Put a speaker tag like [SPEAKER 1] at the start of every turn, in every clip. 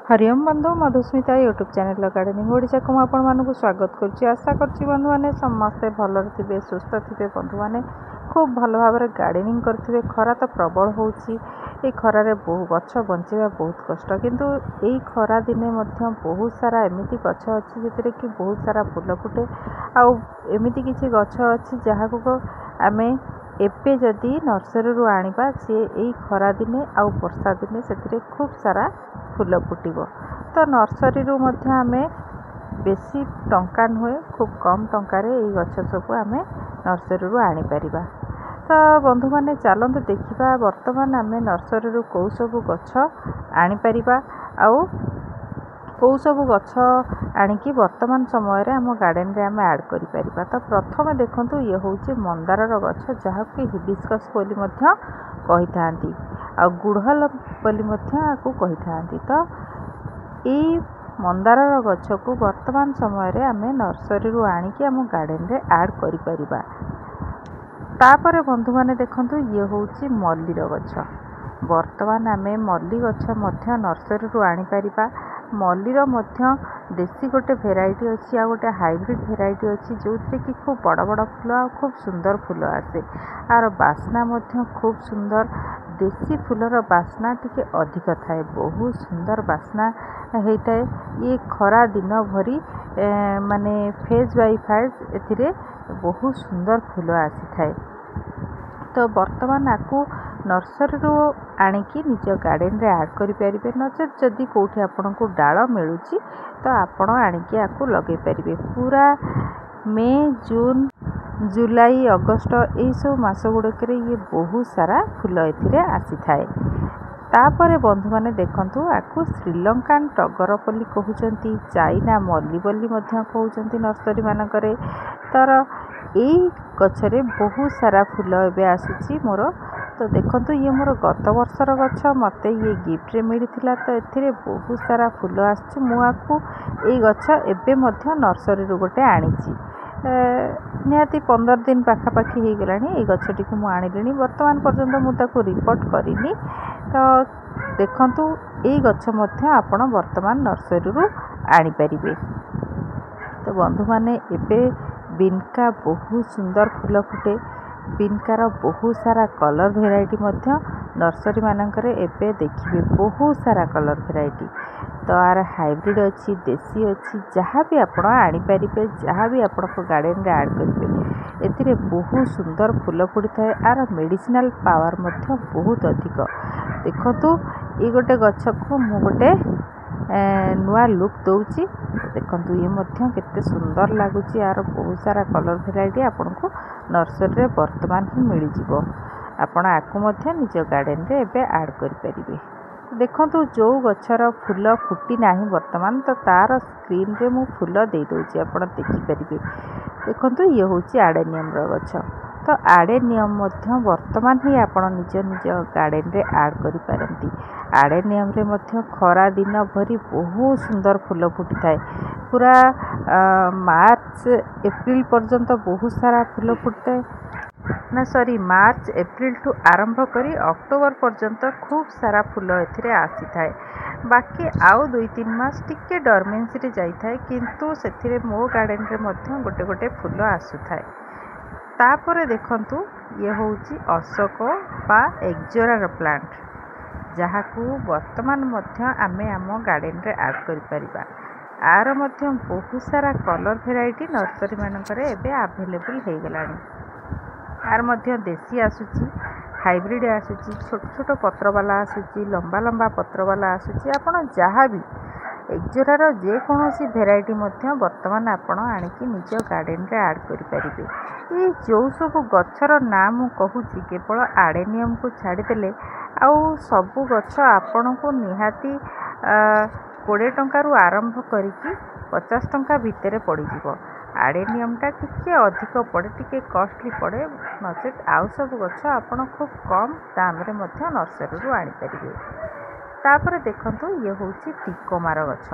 [SPEAKER 1] हरिओम बंधु Madhusmita YouTube channel gardening Odisha को आपको स्वागत करुच्ची। आशा करछि बंधु मैंने समस्ते भलरे थे सुस्थ थे। बंधु मैंने खूब भल भाव गार्डनिंग करेंगे। खरा तो प्रबल होची खरारे बहु गछ बंचेवा बहुत कष्ट, किंतु यही खरा दिने बहुत सारा एमती गछ अच्छी जो कि बहुत सारा फूल फुटे। आमती किसी गछ अच्छी जहाँ को आम एबे जदि नर्सरी रू आनिबा सी यही खरा दिने आ वर्षा दिने से खूब सारा फूल फुटिब। तो नर्सरी रू मध्य आमे बेसी टंका नुहे, खूब कम टंकार यही गछ सब आम नर्सरी रू आनी परिबा। तो बंधु माने चलते देखा वर्तमान आम नर्सरी रू कौ सब गछ आनी परिबा आउ कौ सब गछ आणिकी वर्तमान समय रे आम गार्डन रे आम ऐड करि परिबा। तो प्रथम देखंतु ये होची मंदार गछ जहाँ कि हिबिस्कस बोली मध्य कहि थांती आ गुड़हल बोली मध्य आकु कहि थांती। तो ई मंदार गछ को वर्तमान समय रे आम नर्सरी रू आणिकी आम गार्डन रे ऐड करि परिबा। तापरे बंधु माने देखंतु ये होची मल्लीर गछ। वर्तमान आम मल्ली गछ मध्य नर्सरी रू आनी परिबा। मल्लीर मध्य देसी गोटे भेराइटी अच्छी आ गोटे हाइब्रिड भेराइटी अच्छी जो कि खूब बड़ बड़ फूल आ खूब सुंदर फूल आसे। आर बास्ना मध्य खूब सुंदर। देसी फूलर बास्ना टिके अधिक थाए, बहुत सुंदर बास्ना होता है। ये खरा दिन भरी माने फेज बाय फेज एथिरे बहुत सुंदर फूल आसी थाए। तो वर्तमान आपको नर्सरी रू आणिकी निज गार्डन रे ऐड करि परिबे। नचेत जदि कोठी आपन को डाल मिलुची तो आपण आणिकी आकु लगे परिबे। पूरा मे जून जुलाई अगस्त यही सब मास गुड़क ये बहुत सारा फूल एथिरे आसी थाए। तापरे बंधु माने देखंतु आकु श्रीलंकान टगर बोली कहउचंती, चाइना मल्ली बोली मध्य कहउचंती नर्सरी मानकरे। तर यही गछरे बहुत सारा फूल एबे आसीची मोर। तो देखंतु ये मोर गत वर्षर गछ मते ये गिफ्ट रे मिलिथिला। तो एथिरे बहुत सारा फूल आछी। मु आकु एई गछ एबे मध्य नर्सरी रू गोटे आनीची। निहाती 15 दिन पाखापाखी हो गलानी ये गछटी को मुझे आनिली। वर्तमान पर्यंत मुझे रिपोर्ट करिनी। तो देखंतु ये गछ मध्य आपण वर्तमान नर्सरी रू आनी परिबे। तो बंधु माने एबे बिनका बहुत सुंदर फूल फुटे। बिनकार बहुत सारा कलर भेराइटी मध्य नर्सरी मानकरे एबे देखिबे, बहुत सारा कलर भेराइटी। तो आर हाइब्रिड अच्छी, देसी अच्छी, जहाँ भी आप आनी परिबे, जहाँ भी आप गार्डन रे ऐड करेंगे एथिरे बहुत सुंदर फूल फुटी थाए। आर मेडिसिनल पावर मध्य बहुत अधिक। देखो ये गोटे गछ को मु गोटे नुआ लुक दौची। देखंतु ये मध्य केते सुंदर लगुच। यार बहुत सारा कलर भेराइटी आपन को नर्सरी रे वर्तमान ही मिल जिवो। आपण आकु मध्य निज गार्डन रे एबे ऐड करि परिबे। देखंतु जो गछर फूल फुटी नाही वर्तमान, तो तार स्क्रीन रे मु फूल दे दोची, आपण देखि परिबे। देखंतु ये होची आडेनियम रो गछ। तो आडेनियम मध्य वर्तमान ही आपण निज निज गार्डन रे ऐड करि पारंती। आडेनियम रे मध्य खरा दिन भरी बहुत सुंदर फूल फुटी थाए। पूरा मार्च एप्रिल पर्यंत बहुत सारा फूल फुटते ना, सॉरी मार्च एप्रिल टू आरंभ करी अक्टोबर पर्यंत खूब सारा फूल एथिरे आसी थाए। बाकी आउ 2-3 मास टिके डरमेंसी रे जाई थाए, किंतु सेथिरे मो गार्डन रे मध्य गोटे गोटे फूल आसु थाए। तापरे देखंतु ये होची अशोक बा एक्जोरा प्लांट, जहाँ को वर्तमान मध्य आमे आम गार्डन रे ऐड करि परिबा। आर मध्य बहुत सारा कलर भेराइटी नर्सरी मानकरे एबे अवेलेबल हो गलानी। आर मध्य देसी आसुची, हाइब्रिड आसुची, छोट छोट पत्र वाला आसुची, लंबा लंबा पत्र वाला आसुची। आपण जहाँ भी एक्जोरार जेकोसी भेराइटी मध्य वर्तमान आपण आनिकी निज गार्डन रे ऐड करि परिबे। ये जो सब गछर नाम कहूची केवल आडेनियम को छाड़ीदेले आउ सबु गछ आपण को निहाती 20 टंका रु आरंभ करिकी 50 टंका भितर पड़ीजिवो। आडेनियम टा टिके अधिक पड़े, टिके कॉस्टली पड़े। नचेत आउ सब गछ आपण खूब कम दाम रे मध्य नर्सरी रू आनी परिबे। तापरे देखंतु ये होची टिकोमार गछ।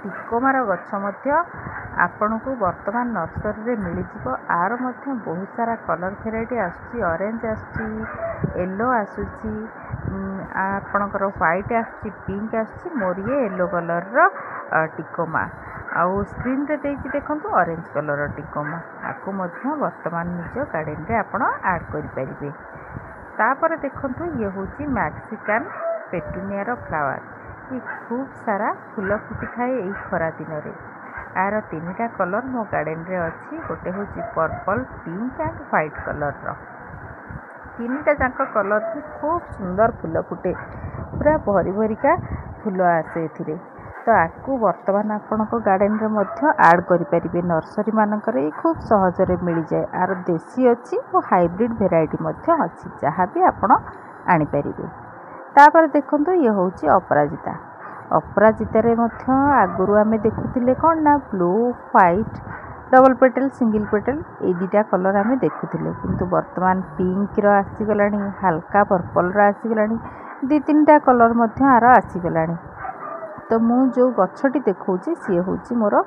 [SPEAKER 1] टिकोमार गछ मध्य आपन को वर्तमान नर्सरी मिलଯିବ। आर मध्य बहुत सारा कलर भेराइटी आसुची, ऑरेंज आसुची, येलो आसुची, आपणकर व्हाइट आसुची, पिंक आसुची। मोर ये येलो कलर रो टिकोमा आउ स्क्रीन रे देछि देखंतु ऑरेंज कलर रो टिकोमा। आकु मध्य वर्तमान निज गार्डन रे आपण ऐड करि परिबे। तापर देखंतु ये होची मैक्सिकन पेटुनिया रो फ्लावर। ये खूब सारा फूल फुटी थाए एई खरा दिन रे। आर तीनटा कलर मो गार्डन रे अछि। गोटे होची purple, pink and white colour रो। तीनटा जाक कलर भी खूब सुंदर फूल फुटे, पूरा भरी भरिका फूल आसे एथिरे। तो आकु वर्तमान आपण को गार्डन रे मध्य ऐड करि परिबे। नर्सरी मानकर ये खूब सहज रे मिल जाए। आर देसी अछि और हाइब्रिड वेराइटी मध्य अछि, जहाँ भी आपण आनि परिबे। तापर देखंतु ये होची अपराजिता। अपराजिता रे मध्य आगुरु आमे देखुथिले कोन ना blue, white, double petal, single petal ए दुटा कलर आमे देखुथिले, किंतु वर्तमान पिंक रो आसी गलानी, हल्का पर्पल रो आसी गलानी, दी तीनटा कलर मध्य आरो आसी गलानी। तो मु जो गछटी देखौची सी होची मोर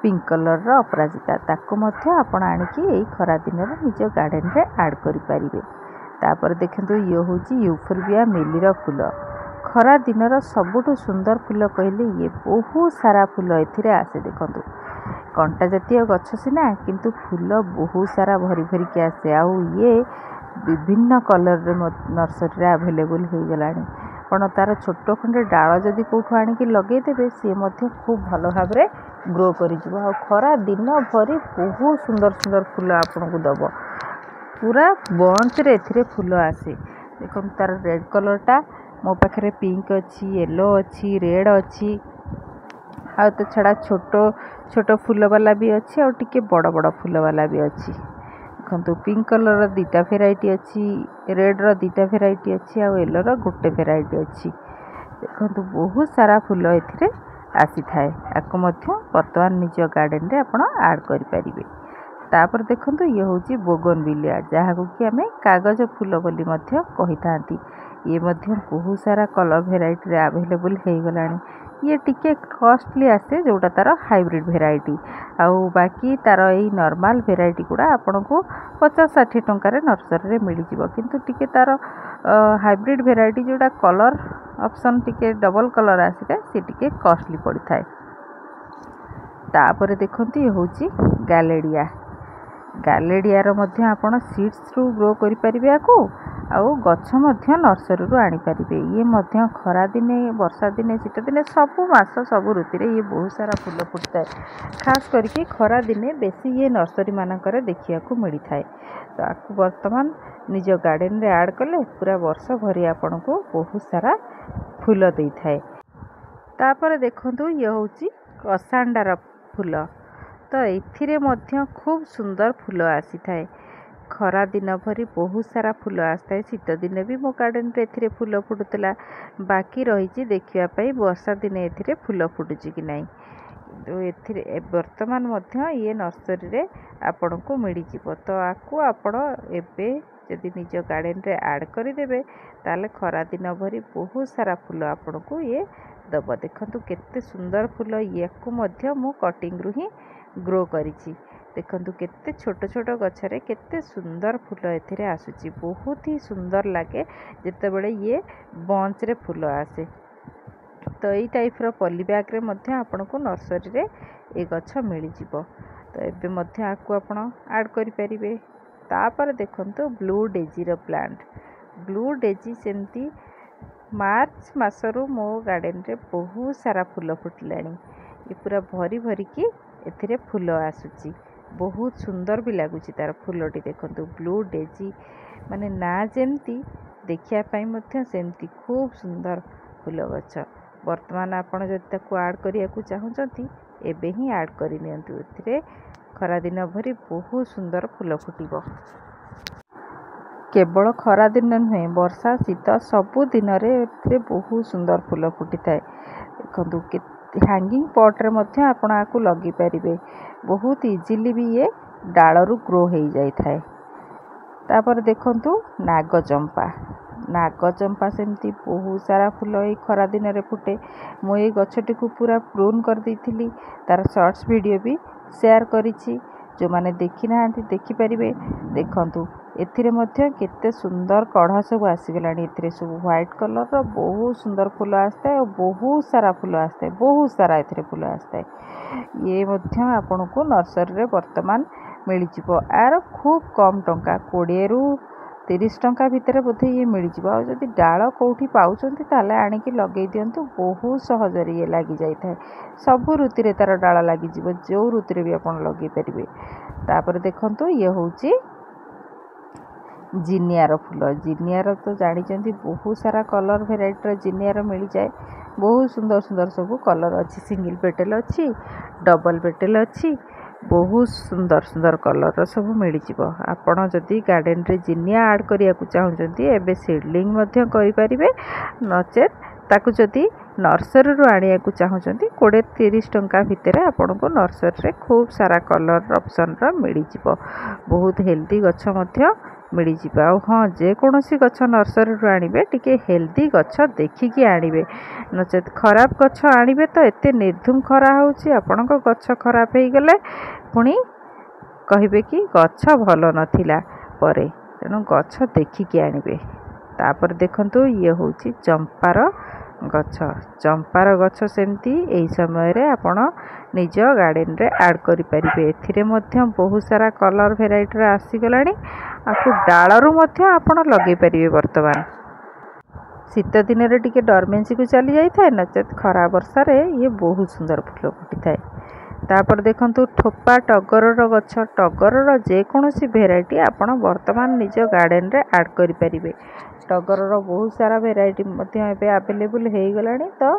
[SPEAKER 1] पिंक कलर रो अपराजिता। ताको मध्य आपण आनिकी एई खरा दिन रे निज गार्डन रे ऐड करि परिबे। तापर देखंतु ये होची यूफोर्बिया मिली रो फूल। खरा दिन रो सबुठु सुंदर फूल कहले ये बहुत सारा फूल एथिरे आसे। देखंतु कंटा जातीय गछ सिना, किंतु फूल बहुत सारा भरी भरी के आसे। आउ ये विभिन्न कलर रे नर्सरी रे अवेलेबल हो गलानी। पण तार छोट खंडे डाल जदि कोठु आनिकी लगे देबे से मध्य खूब भलो भाबरे ग्रो करि जिवो। आ खरा दिन भरी बहुत सुंदर सुंदर फूल आपन को दबो। पूरा बंच रे एथिरे फूल आसे। देखम तार रेड कलर टा मो पाखरे पिंक अछि, येलो अछि, रेड अछि, आ तो छड़ा छोटो छोटो फूल वाला भी अछि और टिके बड़ बड़ फूल वाला भी अछि। देखंतु पिंक कलर रो दीटा वेराइटी अछि, रेड रो दीटा वेराइटी अछि, आ येलो रो गोटे वेराइटी अछि। देखंतु बहुत सारा फूल एथिरे आसी थाए। आको मध्य वर्तमान निज गार्डन रे आपण ऐड करि परिबे। तापर देखंतु ये होची बोगनविलिया, जहाँ को कि हमें कागज फूल बोली मध्य कहि थांती। ये मध्य बहुत सारा कलर वेराइटी रे अवेलेबल हो गलानी। ये टिके कॉस्टली आसे, जोटा तार हाइब्रिड वेराइटी। आउ बाकी तार एई नॉर्मल वेराइटी गुड़ा आपन को 50-60 टंका रे नर्सरी रे मिल जिवो, किंतु टिके तार हाइब्रिड वेराइटी जोटा कलर ऑप्शन टिके डबल कलर आसे से टिके कॉस्टली पड़ी थाए। तापर देखंतु ये होची गैलेडिया। गैलेडिया रो मध्य आपण सीड्स रु ग्रो करि परिबे। आकु आउ गछ मध्य नर्सरी रु आनि परिबे। ये मध्य खरा दिने, वर्षा दिने, शीत दिने सबु मास सबु ऋतु रे ये बहुत सारा फूल फुटताए। खास करके खरा दिने बेसी ये नर्सरी मानकर देखिया को मिली थाए। तो आकु वर्तमान निज गार्डन रे ऐड कले पूरा वर्ष भरी आपण को बहुत सारा फूल देई थाए। तापर देखंतु ये होची कसांडार फूल। तो एथिरे मध्य खूब सुंदर फूल आसी थाए। खरा दिन भरी बहुत सारा फूल आसता। शीत दिन भी मो गार्डन रे एथिरे फूल फुटुतला। बाकी रही देखिया पई वर्षा दिन एथिरे फूल फुटुची कि नाही। तो एथिरे वर्तमान मध्य ये नर्सरी रे आपण को मिली जिवो। तो आकु आपण एबे यदि निज गार्डन रे ऐड करि देबे ताले खरा दिन भरी बहुत सारा फूल आपण को ये दब। देखंतु केते सुंदर फूल। याकु मध्य मु कटिंग रु ही ग्रो करिछि। देखंतु केते छोट छोट गछरे केते सुंदर फूल एथिरे आसुची। बहुत ही सुंदर लागे जेते बेले ये बंच रे फूल आसे। तो एई टाइप रो पॉली बैग रे मध्य आपन को नर्सरी रे ए गछ मिली जिवो। तो एबे मध्य आकु आपन ऐड करि परिबे। तापर देखंतु ब्लू डेजी रो प्लांट। ब्लू डेजी सेमती मार्च मासरू मो गार्डन रे बहुत सारा फूल फुटलानी। ये पूरा भरी भरी की एथिरे फूल आसुची। बहुत सुंदर भी लागुची तार फूलटी। देखंतु ब्लू डेजी माने ना जेमती देखिया पई मध्य सेमती खूब सुंदर फूल गछ। वर्तमान आपण जदि ताकू ऐड करिया को चाहुचंती एबे ही ऐड करि नियंतु। एथिरे खरा दिन भरी बहुत सुंदर फूल फुटिबो। केवल खरा दिन नुहे, वर्षा शीत सबु दिन रे एथिरे बहुत सुंदर फूल फुटी थाए। देखंतु हैंगिंग पॉट रे मध्य आपण आकु लगी परिबे। बहुत इजीली भी ये डालरू ग्रो हो जाए थाए। तापर देखंतु नागचंपा। नागचंपा सेमती बहुत सारा फूल ये खरा दिन में फुटे। मुझे गछटी को पूरा प्रून कर देती तार शॉर्ट्स वीडियो भी शेयर करिछि। जो माने देखी ना देखिपारे देखु एथिरे मध्य केते सुंदर कढ़ सब आसीगलानी। एथिरे सब व्हाइट कलर रो बहुत सुंदर फूल आसता है और बहुत सारा फूल आसता है, बहुत सारा एथिरे फूल आसता है। ये मध्य आपन को नर्सरी रे वर्तमान मिल जिवो। आर खूब कम टंका 20 रु 30 टंका भितर बोधे ये मिल जिवो। आ जदि डाल कोठी पाउचंती ताले आनिकी लगे दियंतु, बहुत सहज रे ये लागि जाई थाए। सब ऋतु रे तार डाल लागि जिवो, जो ऋतु रे भी आपन लगे परिबे। तापर देखंतु ये होउची जिनियार फूल। जिनियार तो जानी बहुत सारा कलर भेराइटर जिनियार मिल जाए। बहुत सुंदर सुंदर सब कलर अच्छी, सिंगल पेटेल अच्छी, डबल पेटेल अच्छी, बहुत सुंदर सुंदर कलर सब मिल जाव। आपड़ जदि गार्डन रे जिनिया आड करिया को चाहते एबे सीडलिंग मध्य करि परिबे, नचेत ताकू जदि नर्सरी रू आनिया को चाहते 20-30 टंका भितर आपन को नर्सरी रे खूब सारा कलर ऑप्शन रा मिल जाव। बहुत हेल्दी गछ मध्य मिल जावा। हाँ, जेकोसी गछ नर्सरी रू आनिबे टिके हेल्दी गछ देखिकी आनिबे, नचेत खराब गछ आनिबे तो एते निर्धूम खरा होउची। आपन को गछ खराब हो गले पुणी कहिबे कि गछ भल नथिला परे, तेणु गछ देखिकी आनिबे। तापर देखंतु ये होउची चंपार गछ। चंपार गछ सेमती एई समय रे आपण निज गार्डन रे ऐड करि परिबे। एथिरे मध्य बहुत सारा कलर भेराइटी रे आसी गलानी। आपु डालरू मध्य आपण लगे परिबे। वर्तमान शीत दिन रे टिके डरमेंसी को चली जाई थाए, नचेत खरा वर्षा रे ये बहुत सुंदर फूल फुटी थाए। तापर देखंतु ठोपा टगर रो गछ। टगर रो जेकोसी भेराइटी आपण वर्तमान निज गार्डन रे ऐड करि परिबे। टगर रो बहुत सारा भेराइटी मध्य एबे अवेलेबल हे गलानी। तो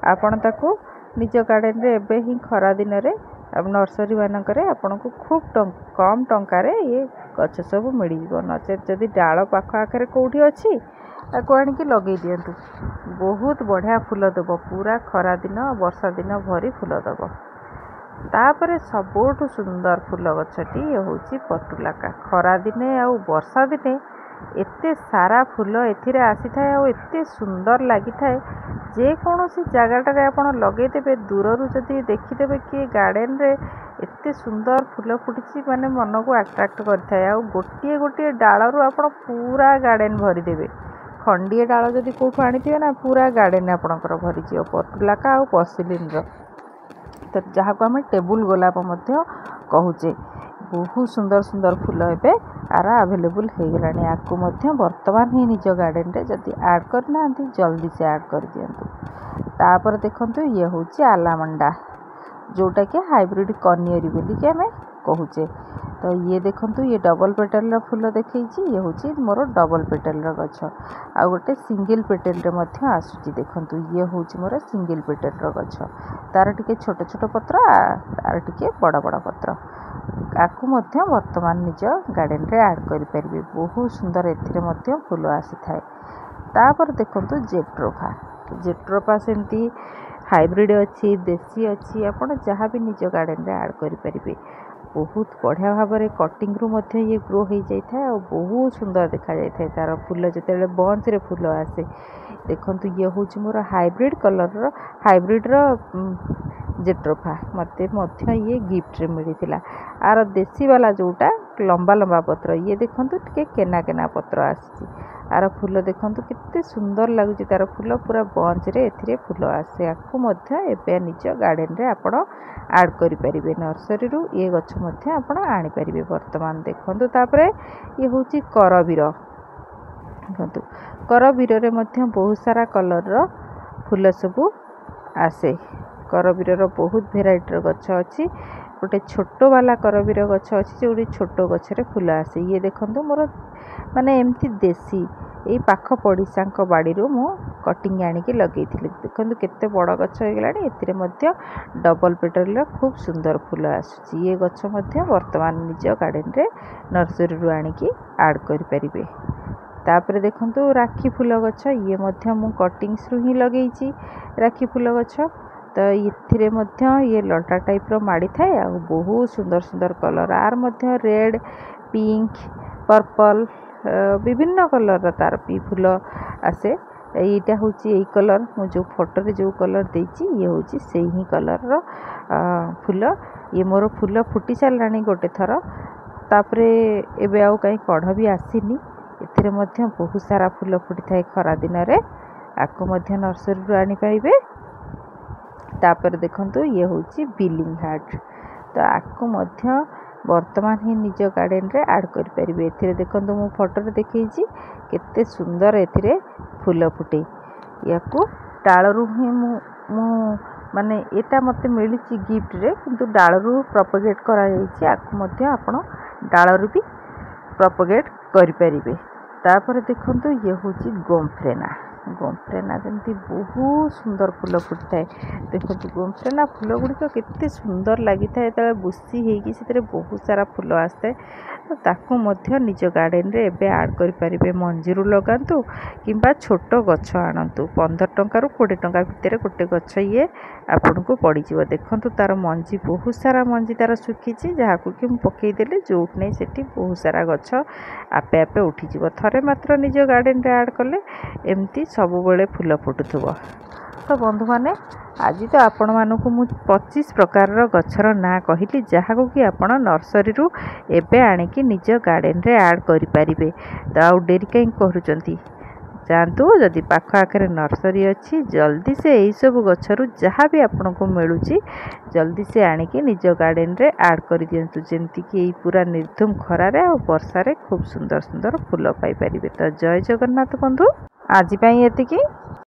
[SPEAKER 1] आपण ताको निज गार्डन रे एबे ही खरा दिन रे नर्सरी मानक रे आपण को खूब कम टंका रे ये गछ सब मिल जिवो। नचेत जदि डाल पाख आखरे कोठी अछि ताको आनिकी लगे दियंतु, बहुत बढ़िया फूल दबो। पूरा खरा दिन वर्षा दिन भरी फूल दबो। तापरे सबोठु सुंदर फूल गछटी ये होची पटुलाका। खरा दिने आ वर्षा दिने एते सारा फूल एथिरे आसी थाए और एते सुंदर लागि थाए। जे कोनोसी जगाटारे आपण लगे देबे, दूररू जदि देखिदेबे कि गार्डन रे एते सुंदर फूल फुटिची, माने मन को अट्रैक्ट करथाए। आ गोटिए गोटिए डालरू आपण पूरा गार्डन भरी देबे। खंडिए डाल जदि कोठु आनिथिबे ना, पूरा गार्डन आपणकर भरी जियो पटुलाका और पसिलिन रो। तो जहाँ को आम टेबुल गोलाप मध्य कहूचे। बहुत सुंदर सुंदर फूल एबे आरा अवेलेबल हो गलानी। आपको मध्य वर्तमान ही निज गार्डन रे जदि ऐड करना जल्दी से ऐड कर दियंतु। तापर देखंतु ये होची आलामंडा, जोटा कि हाइब्रिड कनियरी बोली कि आमे कहूचे। तो ये देखंतु ये डबल पेटल रो फूल देखैची। ये होची मोर डबल पेटल रो गछ। आ गोटे सिंगल पेटल रे मध्य आसुची। देखंतु ये होची मोर सिंगल पेटल रो गछ। तार टिके छोट छोट पत्र, तार टिके बड़ बड़ पत्र। आकु मध्य वर्तमान निज गार्डन रे ऐड करि परिबे। बहुत सुंदर एथिरे मध्य फूल आसी थाए। तापर देखंतु जेट्रोफा। जेट्रोफा सेमती हाइब्रिड अच्छी, देसी अच्छी, आपण जहाँ भी निज गार्डन रे ऐड करि परिबे। बहुत बढ़िया भाव में कटिंग रु मध्य ये ग्रो हो जाए और बहुत सुंदर देखा जाए तार फूल जिते बंच रे फूल आसे। देखंतु ये हूँ मोर हाइब्रिड कलर रो, हाइब्रिड रो जेट्रोफा मते मध्य ये गिफ्ट रे मिली। आर देसी वाला जोटा लंबा लंबा पत्र, ये देखंतु टिके केना केना पत्र आसी। आर फूल देखंतु कितने सुंदर लगुच। तार फूल पूरा बंच रे एथिरे फूल आसे। आपको मध्य एबे निज गार्डन रे आपण ऐड करि परिबे। नर्सरी रु ये गछ मध्य आपण आनी परिबे। वर्तमान देखंतु तापरे ये होची करबीर। देखंतु करबीर रे मध्य बहुत सारा कलर रो फूल सब आसे। करबीर रो बहुत भेराइटी रो गछ अछि। गोटे छोट वाला करबीर गछ अछि जो छोट गछ रे फूल आसे। ये देखंतु मोर माने एमती देसी यही पाख पड़िशा बाड़ी मु कटिंग आनिकी लगे। देखो केते बड़ गछ हो गलानी। एथिरे मध्य डबल पेटल खूब सुंदर फूल आसुची। ये गछ मध्य वर्तमान निज गार्डन रे नर्सरी रु आनिकी ऐड करि परिबे। तापर देखंतु राखी फूल गछ। ये मध्य मु कटिंग्स रु ही लगेइची राखी फूल गछ। तो एथिरे मध्य ये लटा टाइप रो माड़ी थाए आ बहुत सुंदर सुंदर कलर। आर मध्य रेड, पिंक, पर्पल, विभिन्न कलर तार भी फूल आसे এইটা হচ্ছে এই কলর মু যে ফটোরে যে কলর ଦେଇছি ইয়ে হচ্ছে সেই হি কলর ফুল ইয়ে মোর ফুল ফুটি সারানি গোটে থর তাপরে এবে আউ কাই কঢ় भी আসিনি এথিরে মধ্যে বহুত সারা ফুল ফুটি থাই খরা দিনরে আকু মধ্যে নর্সরি আনি পারিবে তাপরে দেখন্তু ইয়ে হচ্ছে বিলিং হার্ট তো আকু মধ্যে बर्तमान ही निज गार्डन रे ऐड कर परिबे एथिरे देखंतु मु फोटो रे देखैछि केते सुंदर एथिरे फूल फुटे याकू डालरू ही मु माने एटा मते मिलिछि गिफ्ट रे किंतु डालरू प्रोपगेट करा जाइछि आकु मध्ये आपण डालरू भी प्रोपगेट करि परिबे तापर देखंतु ये होछि गोमफ्रेना जमती बहुत सुंदर फूल फुटता है देखो गोमफ्रेना फूल गुड़िक केते सुंदर लगी था जो बुसी होगी बहुत सारा फूल आसता है तो ताकू मध्य निज गार्डन रे एबे ऐड करि परिबे मंजीरु लगांतु किंबा छोट गछ आनंतु 15 टंका रु 20 टंका भितर गोटे गछ ये आपन को पड़ी जीव देखंतु तार मंजी बहुत सारा मंजी तार सुखीची जहा को कि पकई देले जोट नै सेठी बहुत सारा गछ आपे आपे उठी जीव थरे मात्र निज गार्डन रे ऐड कले एमती सब बेले फूल फुटुथुब तो बंधु माने आज तो आपण मानकु मु 25 प्रकार गछर ना कहली जहाँ कि आपण नर्सरी रु एबे आनिकी निज गार्डन रे ऐड करि परिबे तो आउ डेरी कहीं करूचंती जानतु जदि पाख आखरे नर्सरी अच्छी जल्दी से यही सब गछरु जहाँ भी आपण को मिलूची जल्दी से आनिकी निज गार्डन रे ऐड कर दियंतु जेमती कि यही पूरा निर्धूम खरारे और वर्षा रे खूब सुंदर सुंदर फूल पाई परिबे तो जय जगन्नाथ बंधु आज एतिकी।